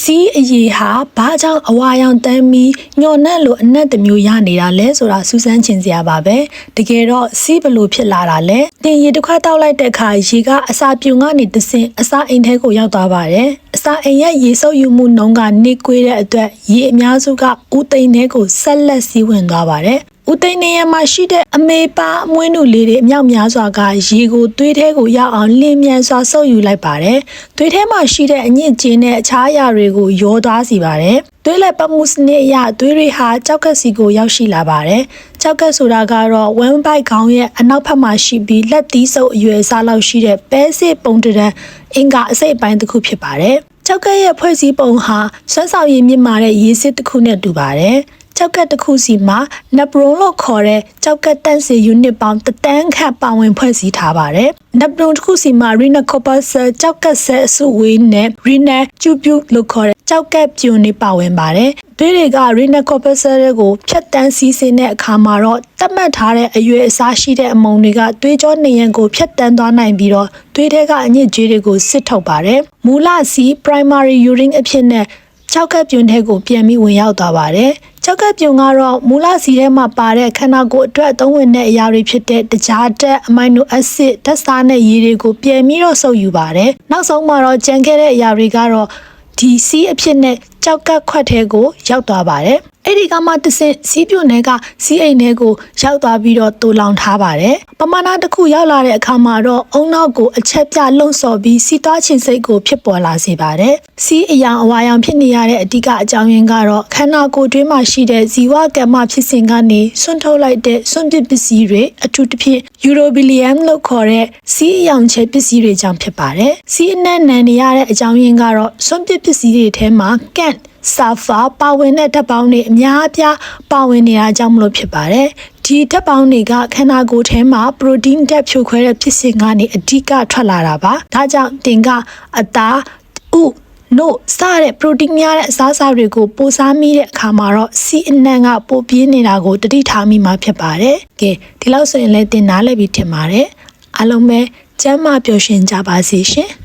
စီးအရေးဟာဘာကြောင့်အဝါရောင်တမ်းပြီးညှော်နှက်လိုအနက်တစ်မျိုးရနေတာလဲဆိုတာစူးစမ်းချင်စရာပါပဲတကယ်တော့စီးဘလို့ဖြစ်လာတာလဲတင်ရေတစ်ခွက်တောက်လိုက်တဲ့အခါရေကအစာပြုံကနေတဆင့်အစာအိမ်ထဲကိုရောက်သွားပါတယ်အစာအိမ်ရဲ့ရေစုပ်ယူမှုနှုန်းကနေကွေးတဲ့အတွက်ရေအများစုကဦးသိန်းထဲကိုဆက်လက်စီးဝင်သွားပါတယ်ဦးသိန်းနေရာမှာရှိတဲ့အမေပါအမွှေးနုလေးတွေအမြောက်များစွာကရေကိုသွေးထဲကိုရောက်အောင်လင်းမြန်စွာဆုပ်ယူလိုက်ပါတယ်။သွေးထဲမှာရှိတဲ့အညစ်အကြေးနဲ့အခြားအရာတွေကိုရောသွားစေပါတယ်။သွေးလက်ပတ်မှုစနစ်အရသွေးတွေဟာကြောက်ကက်စီကိုရောက်ရှိလာပါတယ်။ကြောက်ကက်ဆိုတာကတော့ဝမ်ဘိုက်ခေါင်းရဲ့အနောက်ဘက်မှာရှိပြီးလက်သီးစုပ်အရွယ်အစားလောက်ရှိတဲ့ပဲစစ်ပုံတံအင်္ဂါအစိတ်အပိုင်းတစ်ခုဖြစ်ပါတယ်။ကြောက်ကက်ရဲ့ဖွဲ့စည်းပုံဟာဆွမ်းဆောင်ရည်မြင့်မာတဲ့ရေစစ်တစ်ခုနဲ့တူပါတယ်။ကြောက်ကက်တစ်ခုစီမှာနပရွန်လို့ခေါ်တဲ့ကြောက်ကက်တန့်စေယူနစ်ပေါင်းတသန်းခန့်ပါဝင်ဖွဲ့စည်းထားပါတယ်။နပရွန်တစ်ခုစီမှာ renal corpuscle ကြောက်ကက်ဆဲအစုဝေးနဲ့ renal tubule လို့ခေါ်တဲ့ကြောက်ကက်ပြွန်တွေပါဝင်ပါတယ်။သွေးတွေက renal corpuscle ကိုဖြတ်တန်းစီးဆင်းတဲ့အခါမှာတော့သတ်မှတ်ထားတဲ့အရွယ်အစားရှိတဲ့အမုံတွေကသွေးကြောနေရန်ကိုဖြတ်တန်းသွားနိုင်ပြီးတော့သွေးထဲကအညစ်အကြေးတွေကိုစစ်ထုတ်ပါတယ်။မူလစီ primary urine အဖြစ်နဲ့ကြောက်ကက်ပြွန်ထဲကိုပြန်ပြီးဝင်ရောက်သွားပါတယ်။ကြောက်ကက်ပြွန်ကတော့မူလစီထဲမှာပါတဲ့ခန္ဓာကိုယ်အတွက်အသုံးဝင်တဲ့အရာတွေဖြစ်တဲ့တခြားတက်အမိုင်နိုအက်ဆစ်ဓာတ်စားနဲ့ရေတွေကိုပြန်ပြီးတော့စုပ်ယူပါတယ်။နောက်ဆုံးမှာတော့ကျန်ခဲ့တဲ့အရာတွေကတော့ဒီစီးအဖြစ်နဲ့ကြောက်ကက်ခွက်ထဲကိုရောက်သွားပါတယ်။အဲ့ဒီကမှတဆင့်စီးပြွန်ထဲကစီးအိမ်ထဲကိုရောက်သွားပြီးတော့တူလောင်ထားပါတယ်။ပမာဏတစ်ခုရောက်လာတဲ့အခါမှာတော့အုံနောက်ကိုအချက်ပြလှုံ့ဆော်ပြီးစီးသွားခြင်းစိတ်ကိုဖြစ်ပေါ်လာစေပါတယ်။စီးအယောင်အဝါရောင်ဖြစ်နေရတဲ့အဓိကအကြောင်းရင်းကတော့ခန္ဓာကိုယ်တွင်းမှာရှိတဲ့ဇီဝကမ္မဖြစ်စဉ်ကနေဆွန့်ထုတ်လိုက်တဲ့စွန့်ပစ်ပစ္စည်းတွေအထူးသဖြင့် urobilium လို့ခေါ်တဲ့စီးအယောင်ချဲပစ္စည်းတွေကြောင့်ဖြစ်ပါတယ်။စီးအနက်နံနေရတဲ့အကြောင်းရင်းကတော့စွန့်ပစ်ပစ္စည်းတွေထဲမှာကန်ဆာဖာပါဝင်တဲ့ဓာတ်ပေါင်းတွေအများအပြားပါဝင်နေတာကြောင့်မလို့ဖြစ်ပါတယ်။ဒီဓာတ်ပေါင်းတွေကခန္ဓာကိုယ်ထဲမှာပရိုတင်းဓာတ်ဖြိုခွဲတဲ့ဖြစ်စဉ်ကနေအဓိကထွက်လာတာပါ။ဒါကြောင့်တင်ကအသားဥနို့စတဲ့ပရိုတင်းများတဲ့အစားအစာတွေကိုပိုစားမိတဲ့အခါမှာတော့စီအနံကပိုပြင်းနေတာကိုတတိထားမိမှာဖြစ်ပါတယ်။ကဲဒီလောက်ဆိုရင်လည်းတင်နားလည်ပြီးထင်ပါတယ်။အားလုံးပဲကျန်းမာပျော်ရွှင်ကြပါစေရှင်။